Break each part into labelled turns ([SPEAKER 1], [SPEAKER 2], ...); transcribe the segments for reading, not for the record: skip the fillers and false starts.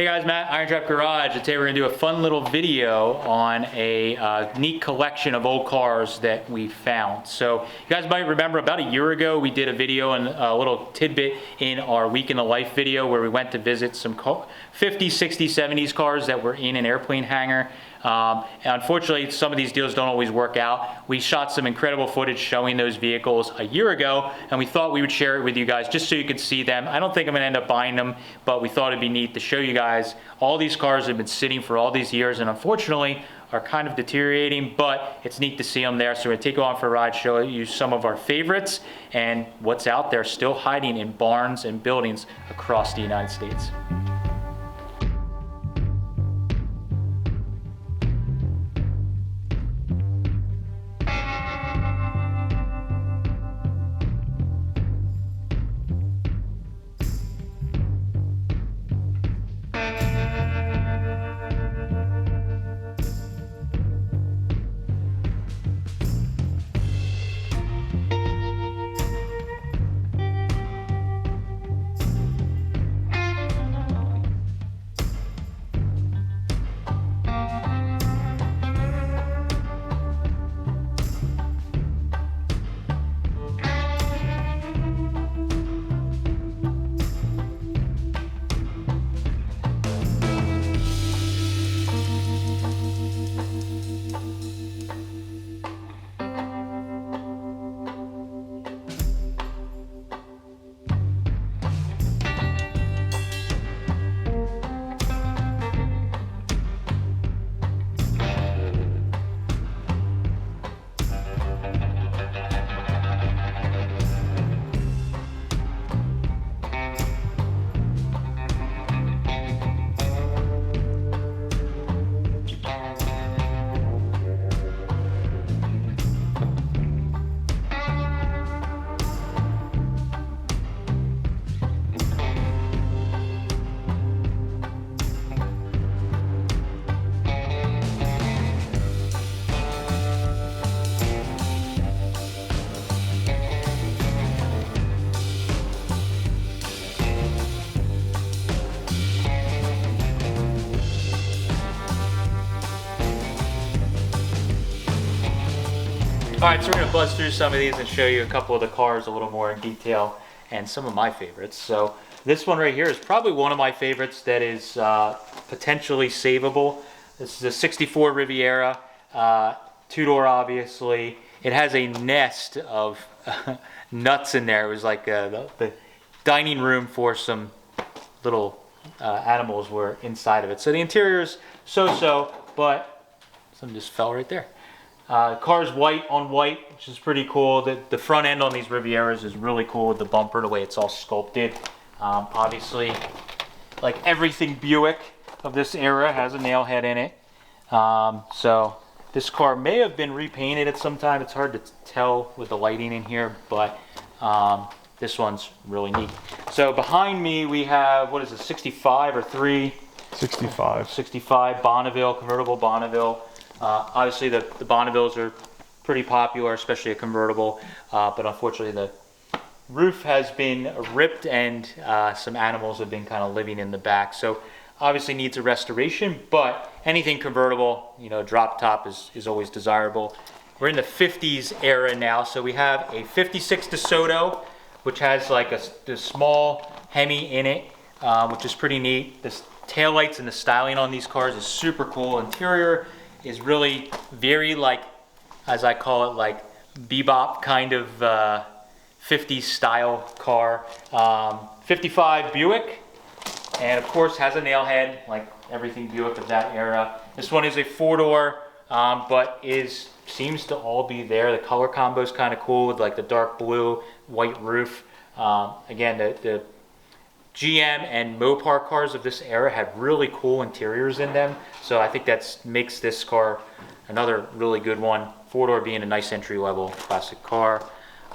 [SPEAKER 1] Hey guys, Matt, IronTrap Garage. Today we're going to do a fun little video on a neat collection of old cars that we found. So you guys might remember about a year ago we did a video and a little tidbit in our Week in the Life video where we went to visit some 50s, 60s, 70s cars that were in an airplane hangar. Unfortunately, some of these deals don't always work out. We shot some incredible footage showing those vehicles a year ago, and we thought we would share it with you guys just so you could see them. I don't think I'm going to end up buying them, but we thought it'd be neat to show you guys. All these cars have been sitting for all these years and unfortunately are kind of deteriorating, but it's neat to see them there. So we're going to take you on for a ride, show you some of our favorites and what's out there still hiding in barns and buildings across the United States. Alright, so we're going to buzz through some of these and show you a couple of the cars a little more in detail and some of my favorites. So this one right here is probably one of my favorites that is potentially savable. This is a 64 Riviera, two-door obviously. It has a nest of nuts in there. It was like the dining room for some little animals were inside of it. So the interior is so-so, but some just fell right there. Car's white on white, which is pretty cool. The front end on these Rivieras is really cool with the bumper, the way it's all sculpted. Obviously, like everything Buick of this era has a nail head in it. So this car may have been repainted at some time. It's hard to tell with the lighting in here, but this one's really neat. So behind me we have, what is it, 65 or 3?
[SPEAKER 2] 65.
[SPEAKER 1] 65 Bonneville, convertible Bonneville. Obviously the Bonnevilles are pretty popular, especially a convertible, but unfortunately the roof has been ripped and some animals have been kind of living in the back. So obviously needs a restoration, but anything convertible, you know, drop top is always desirable. We're in the 50s era now, so we have a 56 DeSoto, which has like a small Hemi in it, which is pretty neat. The taillights and the styling on these cars is super cool. Interior is really very, like, as I call it, like bebop kind of 50s style car. 55 Buick, and of course has a nail head like everything Buick of that era. This one is a 4-door, but seems to all be there. The color combo is kind of cool with like the dark blue, white roof. Again, the GM and Mopar cars of this era had really cool interiors in them, so I think that makes this car another really good one. 4-door being a nice entry-level classic car.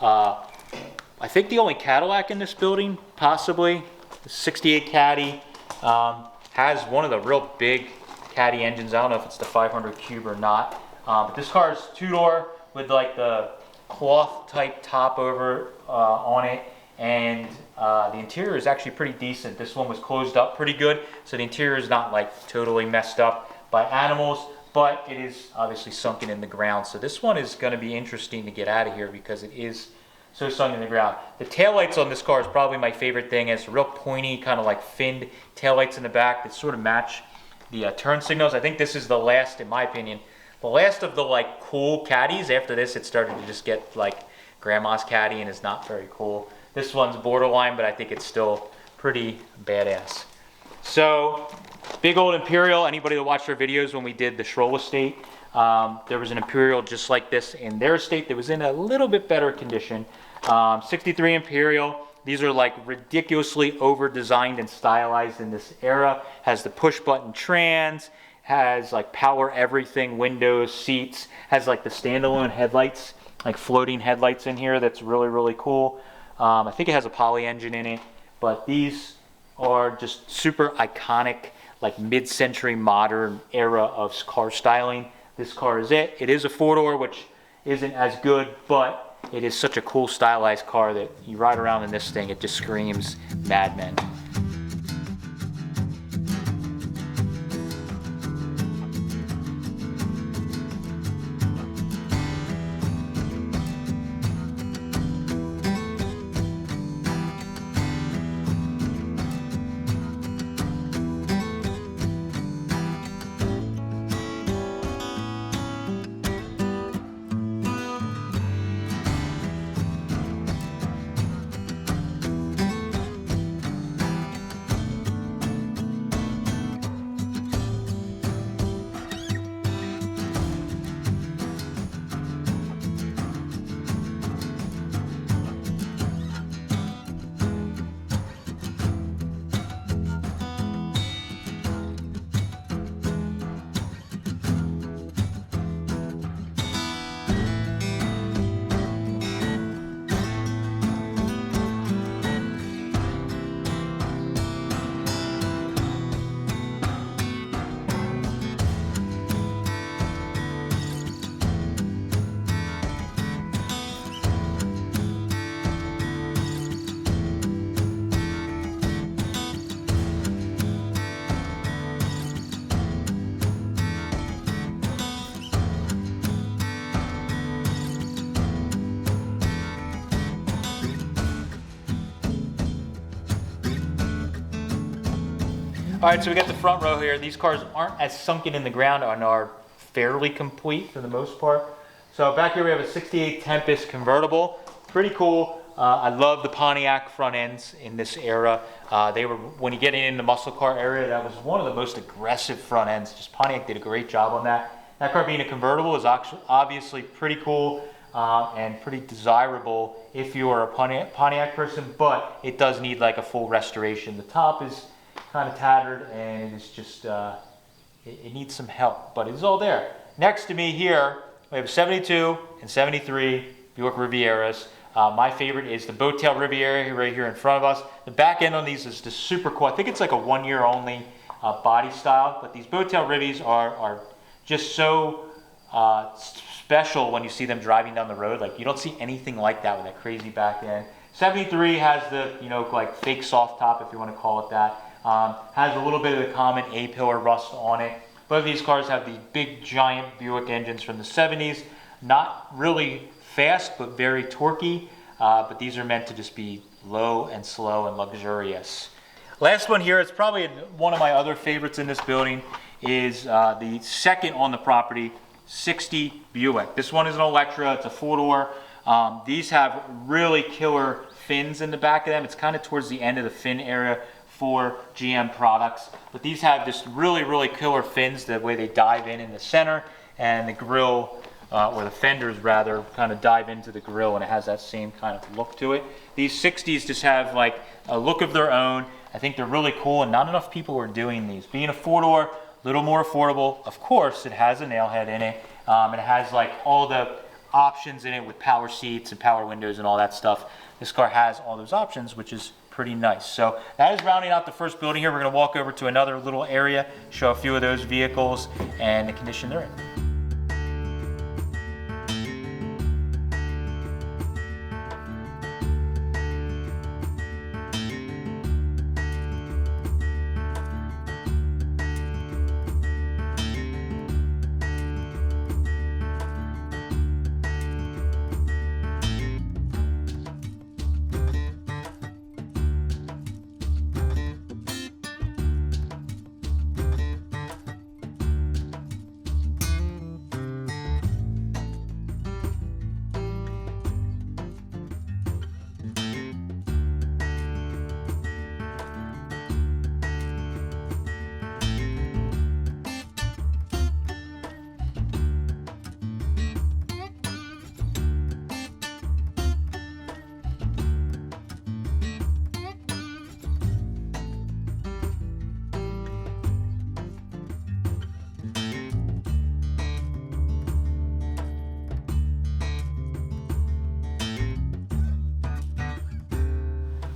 [SPEAKER 1] I think the only Cadillac in this building, possibly, the 68 Caddy, has one of the real big Caddy engines. I don't know if it's the 500 Cube or not, but this car is 2-door with like the cloth type top over on it. and the interior is actually pretty decent. This one was closed up pretty good, so the interior is not like totally messed up by animals, but it is obviously sunken in the ground. So this one is going to be interesting to get out of here because it is so sunk in the ground. The taillights on this car is probably my favorite thing. It's real pointy, kind of like finned taillights in the back that sort of match the turn signals. I think this is the last, in my opinion, the last of the like cool caddies. After this, it started to just get like grandma's caddy and is not very cool. This one's borderline, but I think it's still pretty badass. So, big old Imperial. Anybody that watched our videos when we did the Schroll estate, there was an Imperial just like this in their estate that was in a little bit better condition. 63 Imperial. These are like ridiculously over-designed and stylized in this era. Has the push-button trans, has like power everything, windows, seats, has like the standalone headlights, like floating headlights in here. That's really, really cool. I think it has a poly engine in it, but these are just super iconic, like mid-century modern era of car styling. This car is it. It is a four-door, which isn't as good, but it is such a cool stylized car that you ride around in this thing, it just screams Mad Men. All right, so we got the front row here. These cars aren't as sunken in the ground and are fairly complete for the most part. So back here we have a 68 Tempest convertible. Pretty cool. I love the Pontiac front ends in this era. They were, when you get in the muscle car area, that was one of the most aggressive front ends. Just Pontiac did a great job on that. That car being a convertible is obviously pretty cool and pretty desirable if you are a Pontiac person, but it does need like a full restoration. The top is kind of tattered and it is just, it needs some help, but it's all there. Next to me here, we have 72 and 73 Buick Rivieras. My favorite is the boat tail Riviera right here in front of us. The back end on these is just super cool. I think it's like a 1 year only body style, but these boat tail Rivies are just so special when you see them driving down the road. Like you don't see anything like that with that crazy back end. 73 has the, you know, like fake soft top, if you want to call it that. Has a little bit of the common A-pillar rust on it. Both of these cars have the big giant Buick engines from the 70s. Not really fast, but very torquey. But these are meant to just be low and slow and luxurious. Last one here, it's probably one of my other favorites in this building, is the second on the property, 60 Buick. This one is an Electra, it's a four-door. These have really killer fins in the back of them. It's kind of towards the end of the fin area for GM products, but these have just really, really killer fins, the way they dive in the center, and the grill, or the fenders rather, kind of dive into the grill, and it has that same kind of look to it. These 60s just have like a look of their own. I think they're really cool, and not enough people are doing these. Being a four-door, a little more affordable. Of course, it has a nail head in it, and it has like all the options in it with power seats and power windows and all that stuff. This car has all those options, which is pretty nice. So that is rounding out the first building here. We're going to walk over to another little area, show a few of those vehicles and the condition they're in.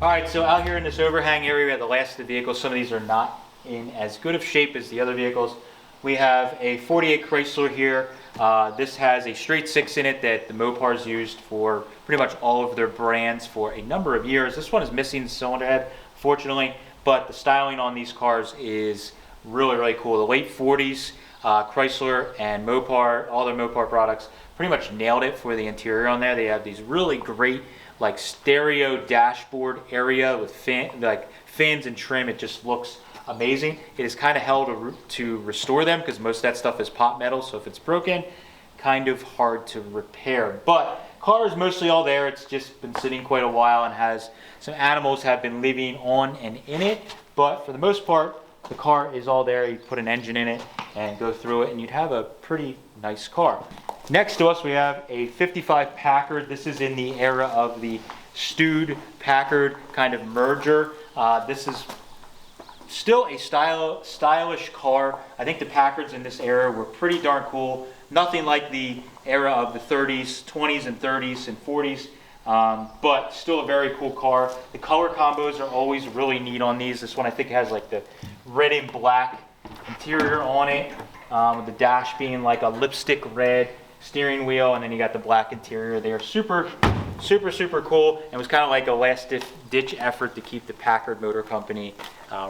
[SPEAKER 1] All right, so out here in this overhang area, we have the last of the vehicles. Some of these are not in as good of shape as the other vehicles. We have a 48 Chrysler here. This has a straight six in it that the Mopar's used for pretty much all of their brands for a number of years. This one is missing the cylinder head, fortunately, but the styling on these cars is really, really cool. The late 40s, Chrysler and Mopar, all their Mopar products, pretty much nailed it for the interior on there. They have these really great like stereo dashboard area with fins and trim. It just looks amazing. It is kind of hell to restore them because most of that stuff is pot metal, so if it's broken, kind of hard to repair. But car is mostly all there. It's just been sitting quite a while and has some animals have been living on and in it, but for the most part the car is all there. You put an engine in it and go through it and you'd have a pretty nice car. Next to us we have a 55 Packard. This is in the era of the Stewed Packard kind of merger. This is still a stylish car. I think the Packards in this era were pretty darn cool. Nothing like the era of the 30s, 20s and 30s and 40s, but still a very cool car. The color combos are always really neat on these. This one I think has like the red and black interior on it, with the dash being like a lipstick red, steering wheel, and then you got the black interior there. Super cool. It was kind of like a last ditch effort to keep the Packard Motor Company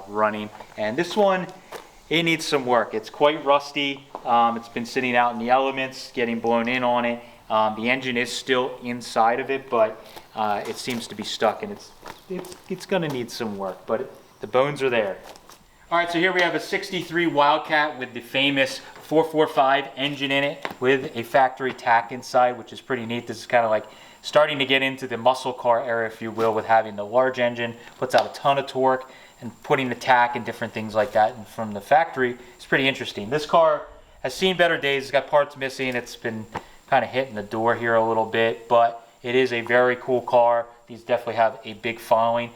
[SPEAKER 1] running. And this one, it needs some work. It's quite rusty. It's been sitting out in the elements, getting blown in on it. The engine is still inside of it, but it seems to be stuck, and it's going to need some work, but the bones are there. All right, so here we have a 63 Wildcat with the famous 445 engine in it with a factory tack inside, which is pretty neat. This is kind of like starting to get into the muscle car era, if you will, with having the large engine, puts out a ton of torque, and putting the tack and different things like that and from the factory. It's pretty interesting. This car has seen better days. It's got parts missing. It's been kind of hitting the door here a little bit, but it is a very cool car. These definitely have a big following.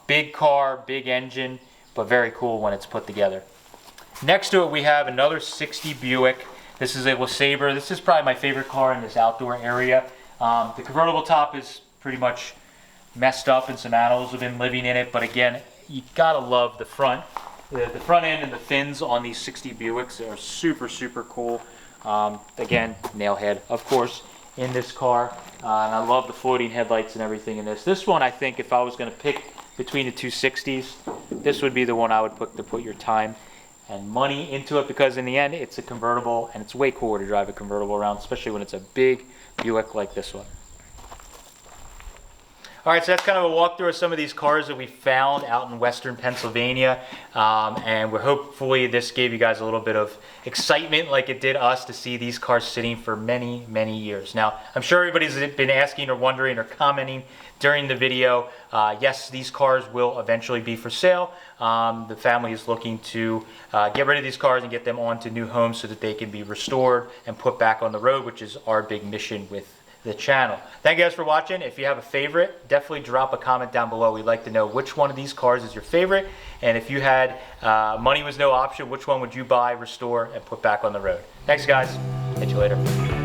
[SPEAKER 1] Big car, big engine, but very cool when it's put together. Next to it we have another 60 Buick. This is a LeSabre. This is probably my favorite car in this outdoor area. The convertible top is pretty much messed up and some animals have been living in it, but again, you gotta love the front. The front end and the fins on these 60 Buicks are super cool. Again, nail head, of course, in this car. And I love the floating headlights and everything in this. This one, I think, if I was gonna pick between the two 60s, this would be the one I would put your time and money into it, because in the end, it's a convertible, and it's way cooler to drive a convertible around, especially when it's a big Buick like this one. All right, so that's kind of a walkthrough of some of these cars that we found out in Western Pennsylvania, and hopefully this gave you guys a little bit of excitement like it did us to see these cars sitting for many years. Now, I'm sure everybody's been asking or wondering or commenting during the video. Yes, these cars will eventually be for sale. The family is looking to get rid of these cars and get them onto new homes so that they can be restored and put back on the road, which is our big mission with the channel. Thank you guys for watching. If you have a favorite, definitely drop a comment down below. We'd like to know which one of these cars is your favorite, and if you had money was no option, which one would you buy, restore, and put back on the road? Thanks guys. Catch you later.